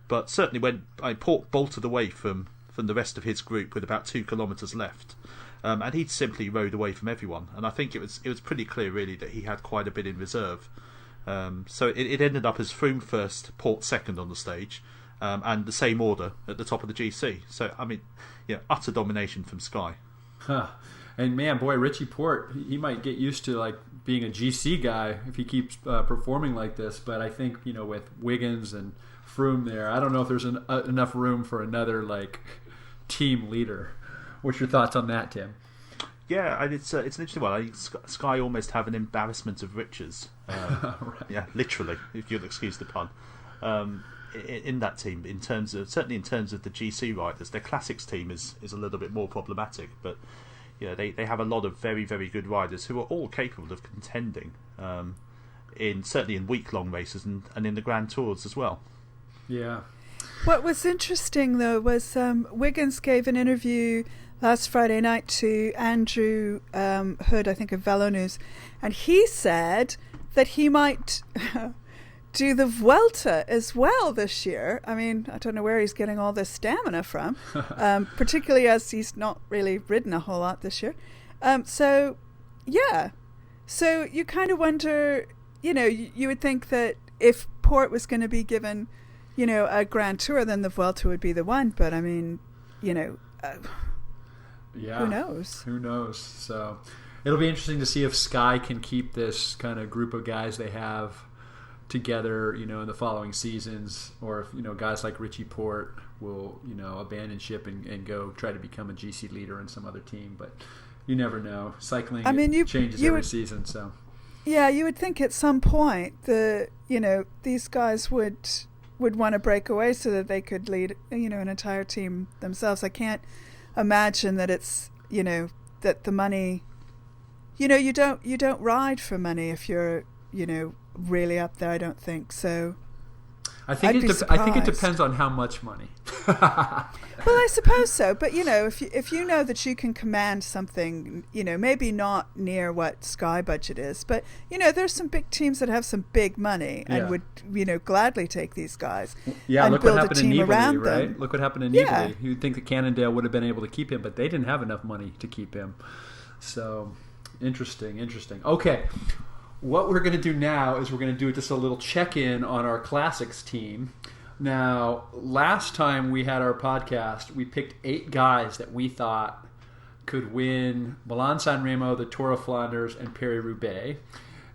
But certainly when Porte bolted away from the rest of his group with about 2 kilometres left, and he'd simply rode away from everyone, and I think it was pretty clear really that he had quite a bit in reserve. So it ended up as Froome first, Porte second on the stage, and the same order at the top of the GC. So I mean, utter domination from Sky. Huh. And man, boy, Richie Porte, he might get used to like being a GC guy if he keeps performing like this. But I think with Wiggins and Froome there, I don't know if there's enough room for another like team leader. What's your thoughts on that, Tim? Yeah, it's an interesting one. Sky almost have an embarrassment of riches. Right. Yeah, literally, if you'll excuse the pun. In that team, certainly in terms of the GC riders, their classics team is a little bit more problematic, but they have a lot of very, very good riders who are all capable of contending certainly in week-long races and in the Grand Tours as well. Yeah. What was interesting though was Wiggins gave an interview last Friday night to Andrew Hood, I think of Velo News, and he said that he might do the Volta as well this year. I mean, I don't know where he's getting all this stamina from, particularly as he's not really ridden a whole lot this year. So you kind of wonder, you would think that if Porte was going to be given, a Grand Tour, then the Vuelta would be the one. But I mean, who knows? Who knows? So it'll be interesting to see if Sky can keep this kind of group of guys they have together, in the following seasons, or if guys like Richie Porte will abandon ship and go try to become a GC leader in some other team. But you never know. Cycling changes every season. So yeah, you would think at some point these guys would want to break away so that they could lead an entire team themselves. I can't imagine that it's that the money, you don't ride for money if you're really up there, I don't think so. I think it depends on how much money. Well, I suppose so. But, if you know that you can command something, maybe not near what Sky budget is, but, there's some big teams that have some big money and would, gladly take these guys. Yeah, and look what build happened a in team Nibali, around right? them. Look what happened in Yeah. Nibali. You'd think that Cannondale would have been able to keep him, but they didn't have enough money to keep him. So, interesting. Okay. What we're going to do now is we're going to do just a little check-in on our Classics team. Now, last time we had our podcast, we picked 8 guys that we thought could win Milan-San Remo, the Tour of Flanders, and Paris-Roubaix.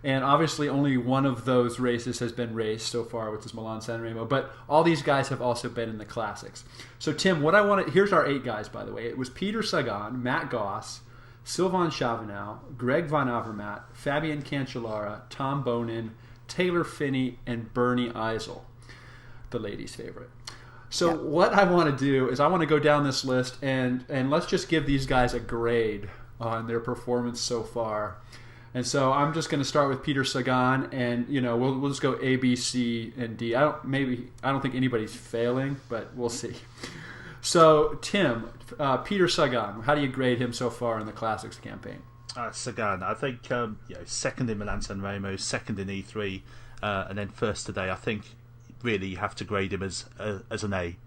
And obviously only one of those races has been raced so far, which is Milan-San Remo. But all these guys have also been in the Classics. So, Tim, here's our 8 guys, by the way. It was Peter Sagan, Matt Goss, Sylvain Chavanel, Greg Van Avermaet, Fabian Cancellara, Tom Bonin, Taylor Phinney, and Bernie Eisel, the ladies' favorite. So what I want to do is I want to go down this list and let's just give these guys a grade on their performance so far. And so I'm just going to start with Peter Sagan, and we'll just go A, B, C, and D. I don't think anybody's failing, but we'll see. So, Tim, Peter Sagan, how do you grade him so far in the Classics campaign? Sagan, I think second in Milan-San Remo, second in E3, and then first today. I think really you have to grade him as an A.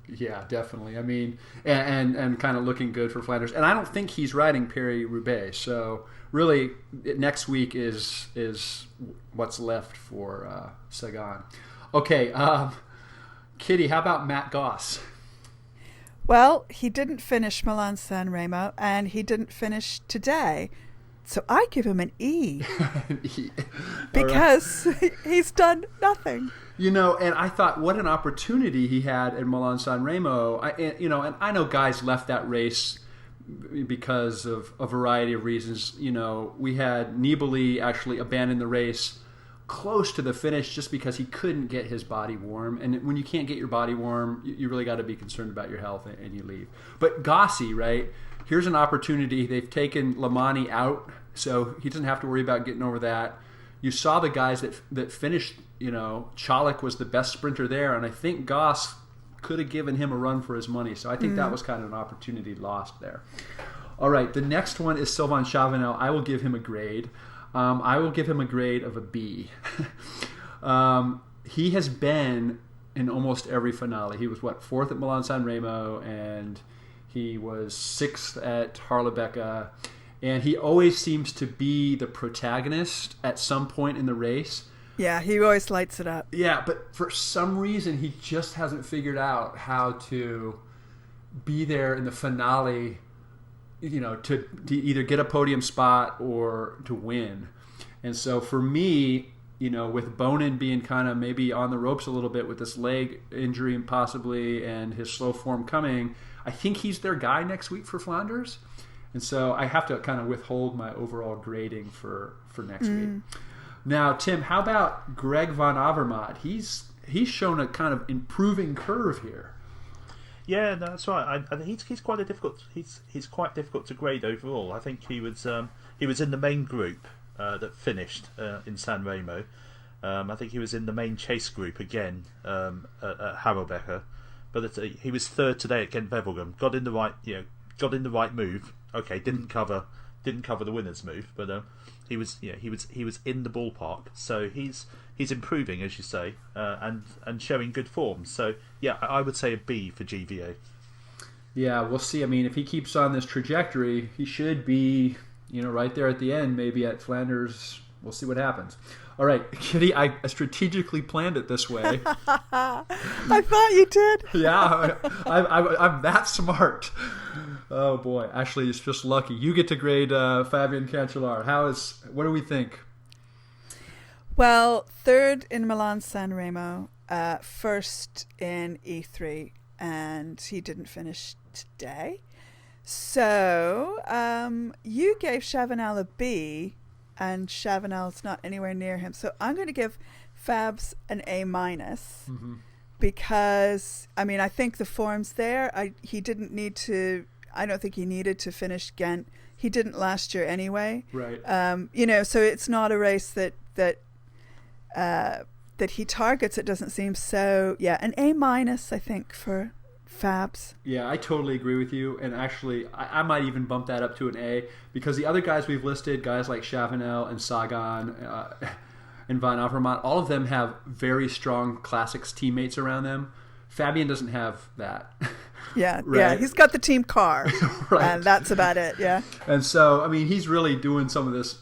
Yeah, definitely. I mean, and kind of looking good for Flanders. And I don't think he's riding Paris-Roubaix. So really, next week is what's left for Sagan. Okay, Kitty, how about Matt Goss? Well, he didn't finish Milan-San Remo, and he didn't finish today. So I give him an E. Because he's done nothing. And I thought, what an opportunity he had in Milan-San Remo. And I know guys left that race because of a variety of reasons. We had Nibali actually abandon the race close to the finish just because he couldn't get his body warm. And when you can't get your body warm, you really got to be concerned about your health, and you leave. But Gossi, right? Here's an opportunity. They've taken Lamani out, so he doesn't have to worry about getting over that. You saw the guys that finished, Chalak was the best sprinter there, and I think Goss could have given him a run for his money. So I think that was kind of an opportunity lost there. All right, the next one is Sylvain Chavanel. I will give him a grade. I will give him a grade of a B. He has been in almost every finale. He was, 4th at Milan-San Remo, and he was 6th at Harlebecke. And he always seems to be the protagonist at some point in the race. Yeah, he always lights it up. Yeah, but for some reason, he just hasn't figured out how to be there in the finale, to either get a podium spot or to win. And so for me, with Bonin being kind of maybe on the ropes a little bit with this leg injury and possibly, and his slow form coming, I think he's their guy next week for Flanders. And so I have to kind of withhold my overall grading for next week. Now, Tim, how about Greg Van Avermaet? He's shown a kind of improving curve here. Yeah, no, that's right. He's quite he's quite difficult to grade overall. I think he was in the main group that finished in San Remo. I think he was in the main chase group again at Harlebecke, but he was 3rd today at Gent-Wevelgem. Got in the right move. Okay, didn't cover the winner's move, but he was in the ballpark. So he's improving, as you say, and showing good form. So yeah, I would say a B for GVA. Yeah, we'll see. I mean, if he keeps on this trajectory, he should be, right there at the end, maybe at Flanders. We'll see what happens. All right, Kitty, I strategically planned it this way. I thought you did. Yeah, I'm that smart. Oh boy, actually, it's just lucky. You get to grade Fabian Cancellara. What do we think? Well, 3rd in Milan-San Remo, 1st in E3, and he didn't finish today. So you gave Chavanel a B, and Chavanel's not anywhere near him. So I'm going to give Fabs an A-, because, I think the form's there. He didn't need to... I don't think he needed to finish Ghent. He didn't last year anyway. Right. So it's not a race that that he targets, it doesn't seem so. Yeah, an A-, I think, for Fabs. Yeah, I totally agree with you. And actually, I might even bump that up to an A, because the other guys we've listed, guys like Chavanel and Sagan and Van Avermaet, all of them have very strong Classics teammates around them. Fabian doesn't have that. Yeah, right? Yeah, he's got the team car, right. And that's about it. Yeah, and so I mean, he's really doing some of this,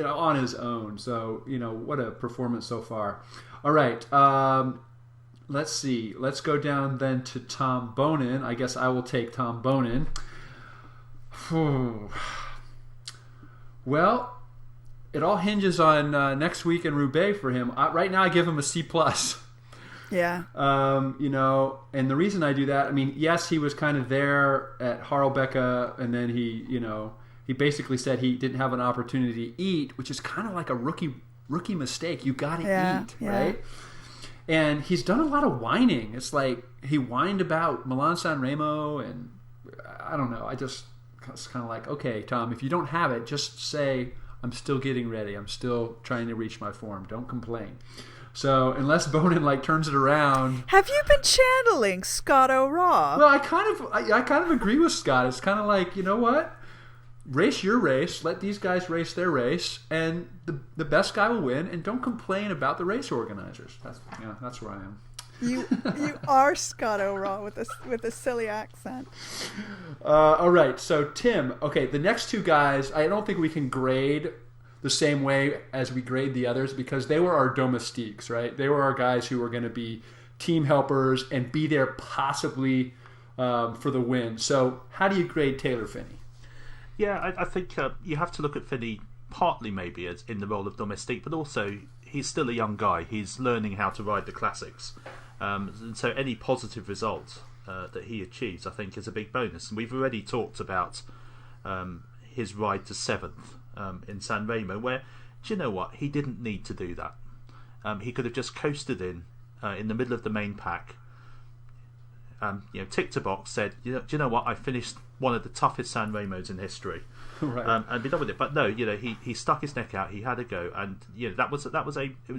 on his own. So what a performance so far. All right, let's see. Let's go down then to Tom Bonin. I guess I will take Tom Bonin. Well, it all hinges on next week in Roubaix for him. Right now, I give him a C+. Yeah. And the reason I do that, I mean, yes, he was kind of there at Harelbeke, and then he basically said he didn't have an opportunity to eat, which is kind of like a rookie mistake. You got to eat, right? And he's done a lot of whining. It's like he whined about Milan-San Remo, and I don't know. It's kind of like, okay, Tom, if you don't have it, just say, I'm still getting ready. I'm still trying to reach my form. Don't complain. So unless Bonin turns it around, have you been channeling Scott O'Raw? Well, I kind of agree with Scott. It's kind of like, you know what? Race your race. Let these guys race their race, and the best guy will win. And don't complain about the race organizers. That's where I am. You are Scott O'Raw with a silly accent. All right. So Tim, okay, the next two guys, I don't think we can grade the same way as we grade the others, because they were our domestiques, right? They were our guys who were going to be team helpers and be there possibly for the win. So how do you grade Taylor Phinney? Yeah, I think you have to look at Phinney partly maybe as in the role of domestique, but also he's still a young guy. He's learning how to ride the classics. And so any positive result that he achieves, I think, is a big bonus. And we've already talked about his ride to 7th in San Remo, where, do you know what? He didn't need to do that. He could have just coasted in the middle of the main pack, ticked a box, said, do you know what? I finished one of the toughest San Remos in history, right. And be done with it. But no, he stuck his neck out. He had a go, and that was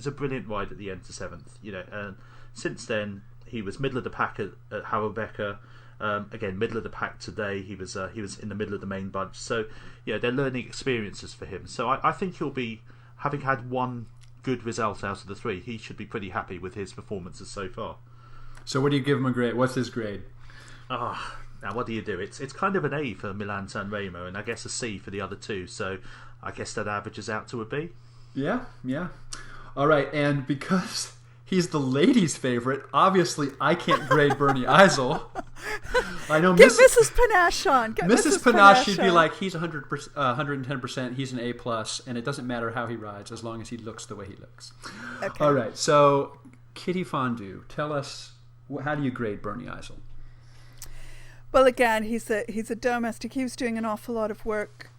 a brilliant ride at the end to 7th. And since then he was middle of the pack at Harelbeke. Again, middle of the pack today. He was in the middle of the main bunch. So they're learning experiences for him. So I think he'll be, having had one good result out of the 3, he should be pretty happy with his performances so far. So what do you give him a grade? What's his grade? Now what do you do? It's kind of an A for Milan-San Remo, and I guess a C for the other 2. So I guess that averages out to a B. Yeah. All right, and because he's the ladies' favorite, obviously I can't grade Bernie Eisel. I know Get Mrs. Panache on. Mrs. Panache, she'd be like, he's 110%, he's an A+, and it doesn't matter how he rides as long as he looks the way he looks. Okay. All right, so Kitty Fondue, tell us, how do you grade Bernie Eisel? Well, again, he's a domestic. He was doing an awful lot of work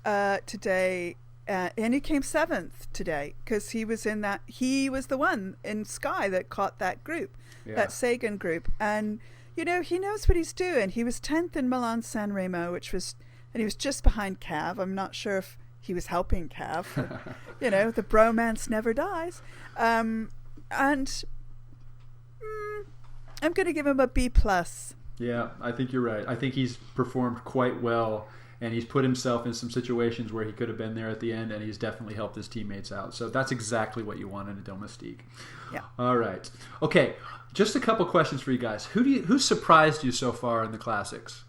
today, and he came 7th today because he was the one in Sky that caught that group, that Sagan group, and he knows what he's doing. He was 10th in Milan-San Remo, and he was just behind Cav. I'm not sure if he was helping Cav. The bromance never dies, and I'm going to give him a B+. Yeah, I think you're right. I think he's performed quite well, and he's put himself in some situations where he could have been there at the end, and he's definitely helped his teammates out. So that's exactly what you want in a domestique. Yeah. All right. Okay, just a couple questions for you guys. Who surprised you so far in the classics?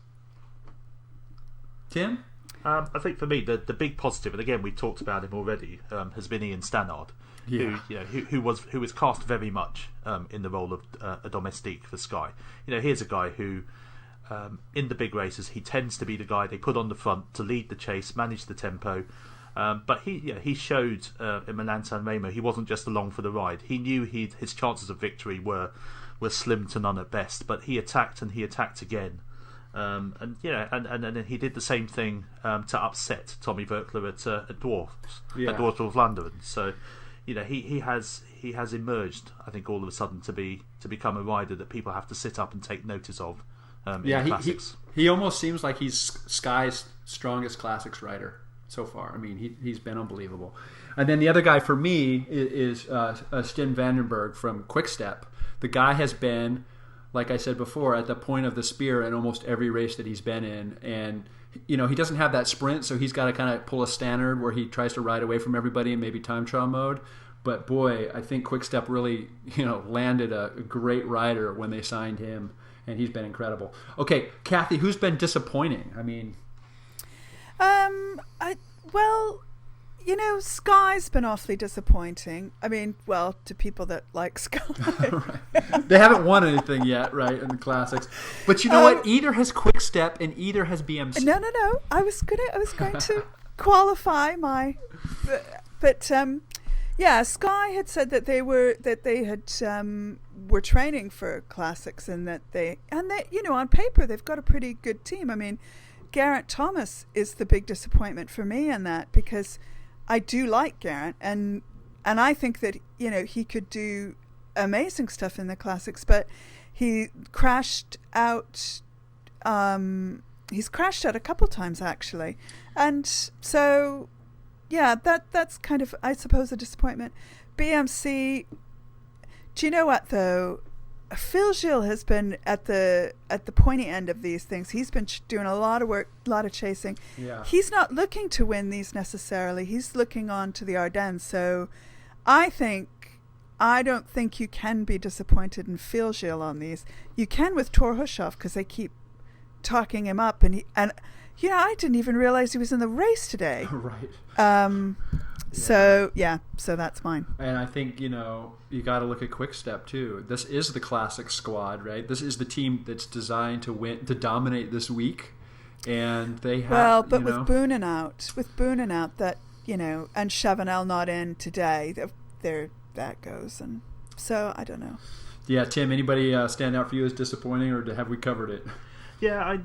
Tim? I think for me the big positive, and again we talked about him already, has been Ian Stannard. Yeah. Who was cast very much in the role of a domestique for Sky. Here's a guy who, in the big races, he tends to be the guy they put on the front to lead the chase, manage the tempo. But he showed in Milan-San Remo he wasn't just along for the ride. He knew his chances of victory were slim to none at best. But he attacked and he attacked again. And then he did the same thing to upset Tommy Voeckler at Dwarfs-Vlaanderen. So. He has emerged, I think, all of a sudden to become a rider that people have to sit up and take notice of. In the classics. He almost seems like he's Sky's strongest classics rider so far. I mean, he's been unbelievable. And then the other guy for me is Sten Vandenberg from Quick-Step. The guy has been, like I said before, at the point of the spear in almost every race that he's been in. And, he doesn't have that sprint, so he's got to kind of pull a standard where he tries to ride away from everybody in maybe time trial mode. But, boy, I think Quick-Step really, landed a great rider when they signed him. And he's been incredible. Okay, Kathy, who's been disappointing? I mean... Sky's been awfully disappointing. I mean, well, to people that like Sky. Right. They haven't won anything yet, right, in the classics. But you know what? Either has Quick-Step and either has BMC. No. I was going to qualify my, but Sky had said that they were training for classics and that they on paper they've got a pretty good team. I mean, Geraint Thomas is the big disappointment for me in that, because I do like Geraint and I think that he could do amazing stuff in the classics, but he crashed out. He's crashed out a couple times actually, and so that's kind of, I suppose, a disappointment. BMC. Do you know what though? Phil Gilles has been at the pointy end of these things. He's been doing a lot of work, a lot of chasing. Yeah. He's not looking to win these necessarily. He's looking on to the Ardennes. So I don't think you can be disappointed in Phil Gilles on these. You can with Thor Hushovd, because they keep talking him up, and I didn't even realize he was in the race today. Right. So that's mine. And I think, you got to look at Quick-Step too. This is the classic squad, right? This is the team that's designed to win, to dominate this week. And they have, with Boonen out, that, and Chavanel not in today, there that goes. And so I don't know. Yeah, Tim, anybody stand out for you as disappointing, or have we covered it? Yeah,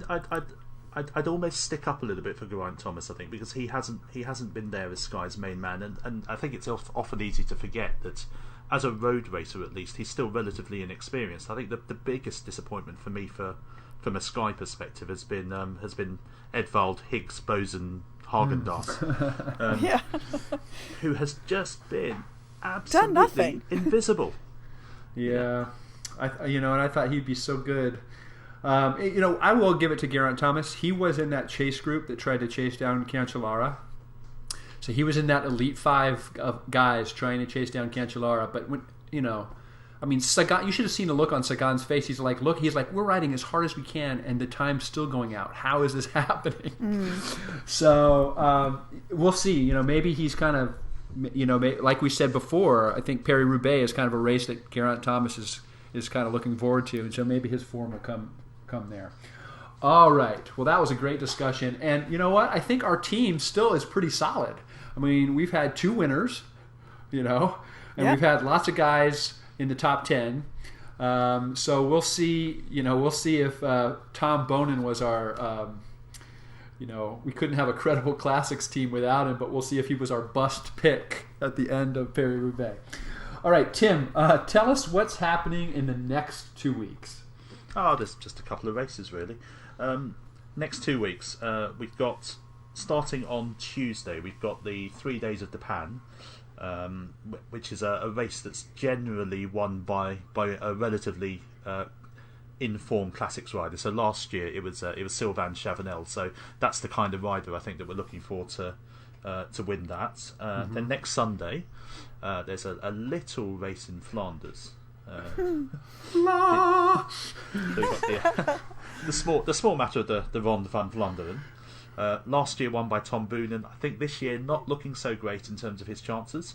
I'd almost stick up a little bit for Geraint Thomas, I think, because he hasn't been there as Sky's main man, and I think it's often easy to forget that as a road racer, at least, he's still relatively inexperienced. I think the biggest disappointment for me, from a Sky perspective, has been Edvald Higgs Boson Hagendas, who has just been absolutely invisible. Yeah, and I thought he'd be so good. I will give it to Geraint Thomas. He was in that chase group that tried to chase down Cancellara. So he was in that elite 5 of guys trying to chase down Cancellara. But when Sagan, you should have seen the look on Sagan's face. He's like, we're riding as hard as we can, and the time's still going out. How is this happening? So we'll see. Maybe he's kind of, like we said before, I think Paris-Roubaix is kind of a race that Geraint Thomas is kind of looking forward to, and so maybe his form will come there. All right. Well, that was a great discussion, and you know what? I think our team still is pretty solid. I mean, we've had 2 winners, and we've had lots of guys in the top 10. So we'll see. We'll see if Tom Bonin was our. We couldn't have a credible classics team without him, but we'll see if he was our bust pick at the end of Paris-Roubaix. All right, Tim, tell us what's happening in the next 2 weeks. There's just a couple of races, really. Next 2 weeks, we've got, starting on Tuesday, we've got the 3 Days of Japan, which is a race that's generally won by a relatively in-form classics rider. So last year it was Sylvain Chavanel. So that's the kind of rider I think that we're looking for to win that. Then next Sunday, there's a little race in Flanders. The small matter of the Ronde van Vlaanderen. Last year won by Tom Boonen. I think this year not looking so great in terms of his chances.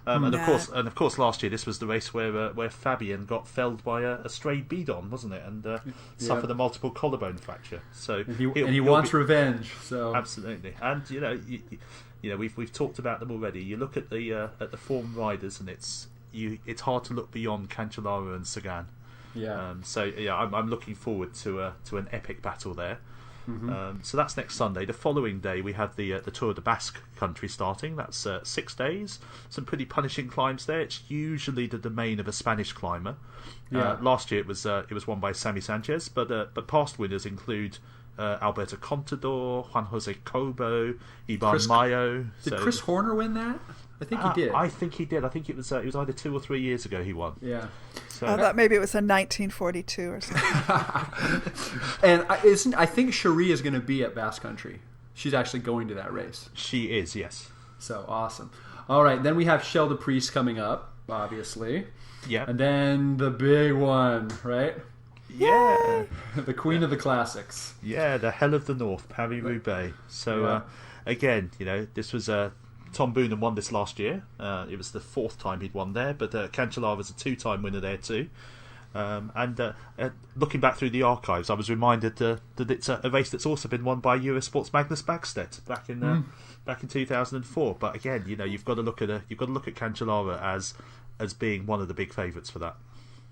And of course, last year this was the race where Fabien got felled by a stray bidon, wasn't it? And suffered a multiple collarbone fracture. So he wants revenge. So absolutely, and we've talked about them already. You look at the form riders, and it's hard to look beyond Cancellara and Sagan. I'm looking forward to an epic battle there. So that's next Sunday. The following day we have the Tour de Basque country starting. That's 6 days. Some pretty punishing climbs there. It's usually the domain of a Spanish climber. Last year it was won by Sammy Sanchez, but past winners include Alberto Contador, Juan Jose Cobo, Iban Mayo. Did Chris Horner win that? I think he did. I think he did. I think it was either 2 or 3 years ago he won. Yeah. So, I thought maybe it was in 1942 or something. And I think Cherie is going to be at Basque Country. She's actually going to that race. She is, yes. So awesome. All right, then we have Shell de Priest coming up, obviously. Yeah. And then the big one, right? Yeah. The queen of the classics. Yeah, the hell of the north, Paris-Roubaix. So, again, this was... Tom Boonen won this last year. It was the 4th time he'd won there, but Cancellara a 2-time winner there too. And looking back through the archives, I was reminded that it's a race that's also been won by Eurosport's Magnus Bagstedt back in 2004. But again, you've got to look at Cancellara as being one of the big favourites for that.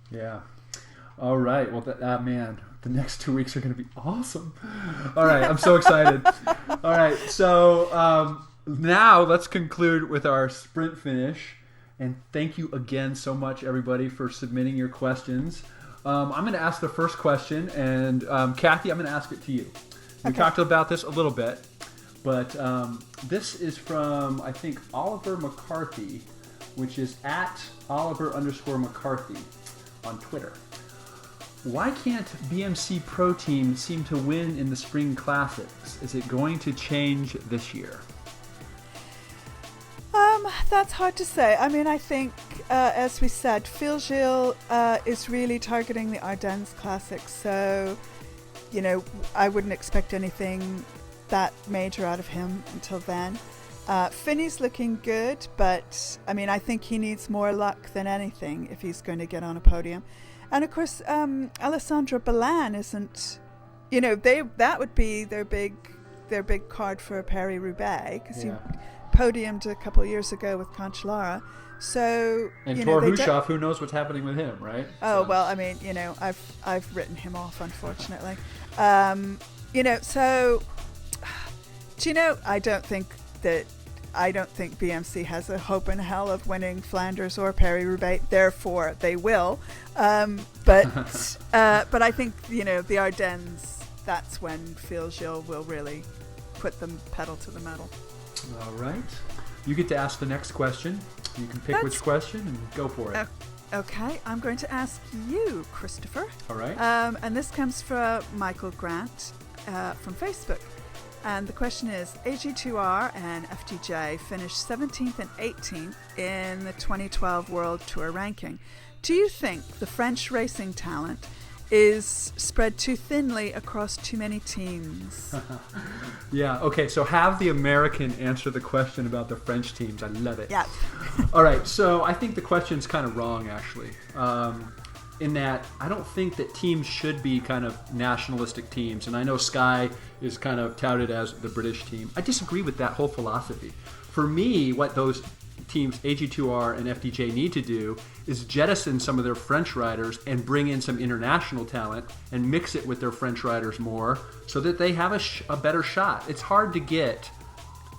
Yeah. All right. Well, man, the next 2 weeks are going to be awesome. All right, I'm so excited. All right, so now let's conclude with our sprint finish. And thank you again so much, everybody, for submitting your questions. I'm going to ask the first question, and Kathy, I'm going to ask it to you. We talked about this a little bit, but this is from, I think, Oliver McCarthy, which is at Oliver_McCarthy on Twitter. Why can't BMC Pro Team seem to win in the Spring Classics? Is it going to change this year? That's hard to say. I mean, I think, as we said, Phil Gilles is really targeting the Ardennes Classics, so, I wouldn't expect anything that major out of him until then. Finney's looking good, but, I mean, I think he needs more luck than anything if he's going to get on a podium. And, of course, Alessandro Ballan isn't, that would be their big card for Paris-Roubaix, because he podiumed a couple of years ago with Cancellara. So, and Tor Hushoff, who knows what's happening with him, right? Oh, well, I mean, I've written him off, unfortunately. So, I don't think BMC has a hope in hell of winning Flanders or Paris-Roubaix. Therefore, they will. But I think the Ardennes. That's when Phil Gilles will really put the pedal to the metal. All right. You get to ask the next question. You can pick which question and go for it. Okay, I'm going to ask you, Christopher. All right. And this comes from Michael Grant from Facebook. And the question is, AG2R and FDJ finished 17th and 18th in the 2012 World Tour ranking. Do you think the French racing talent is spread too thinly across too many teams? Yeah, okay, so have the American answer the question about the French teams. I love it. Yeah. All right, so I think the question's kind of wrong, actually, in that I don't think that teams should be kind of nationalistic teams, and I know Sky is kind of touted as the British team. I disagree with that whole philosophy. For me, what those teams, AG2R and FDJ, need to do is jettison some of their French riders and bring in some international talent and mix it with their French riders more so that they have a better shot. It's hard to get,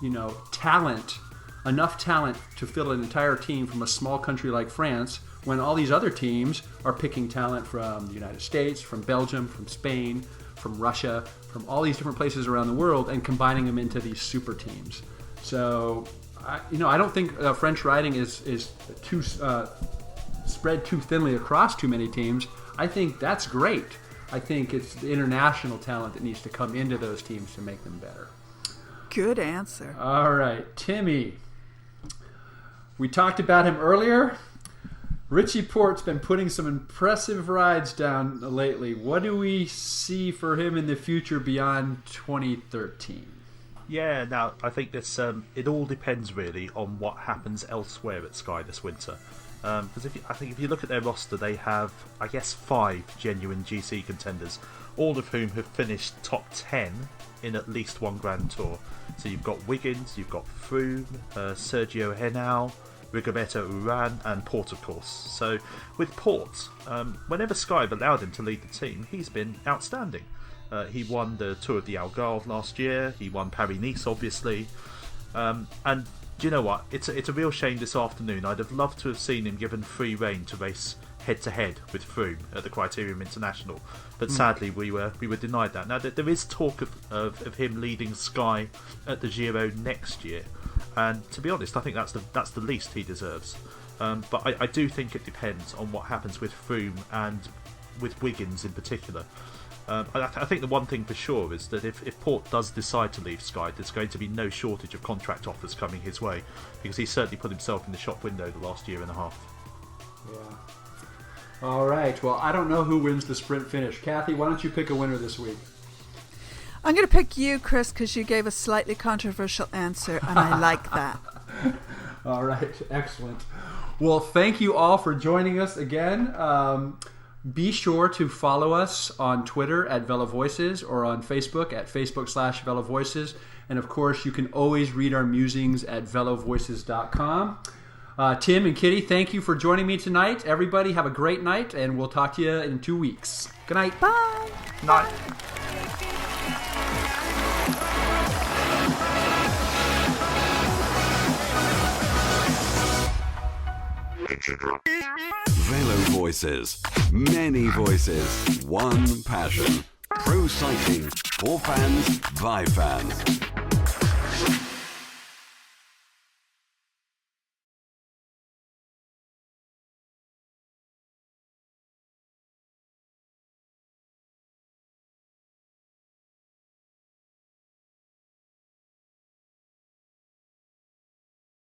enough talent to fill an entire team from a small country like France when all these other teams are picking talent from the United States, from Belgium, from Spain, from Russia, from all these different places around the world and combining them into these super teams. So, I don't think French riding is too spread too thinly across too many teams. I think that's great. I think it's the international talent that needs to come into those teams to make them better. Good answer. All right, Timmy. We talked about him earlier. Richie Port's been putting some impressive rides down lately. What do we see for him in the future beyond 2013? Yeah, now I think this it all depends really on what happens elsewhere at Sky this winter. Because if you look at their roster, they have, I guess, 5 genuine GC contenders, all of whom have finished top 10 in at least one Grand Tour. So you've got Wiggins, you've got Froome, Sergio Henao, Rigoberto Urán, and Port, of course. So with Port, whenever Sky have allowed him to lead the team, he's been outstanding. He won the Tour of the Algarve last year. He won Paris-Nice, obviously. And do you know what? It's a real shame this afternoon. I'd have loved to have seen him given free rein to race head-to-head with Froome at the Criterium International, but sadly we were denied that. Now there is talk of him leading Sky at the Giro next year, and to be honest, I think that's the least he deserves. But I do think it depends on what happens with Froome and with Wiggins in particular. I think the one thing for sure is that if Port does decide to leave Sky, there's going to be no shortage of contract offers coming his way, because he's certainly put himself in the shop window the last year and a half. Yeah. All right. Well, I don't know who wins the sprint finish. Kathy, why don't you pick a winner this week? I'm going to pick you, Chris, because you gave a slightly controversial answer, and I like that. All right. Excellent. Well, thank you all for joining us again. Be sure to follow us on Twitter at VeloVoices or on Facebook at Facebook/VeloVoices. And of course, you can always read our musings at VeloVoices.com. Tim and Kitty, thank you for joining me tonight. Everybody, have a great night, and we'll talk to you in 2 weeks. Good night. Bye. Night. VeloVoices. Many voices, one passion. Pro cycling for fans by fans.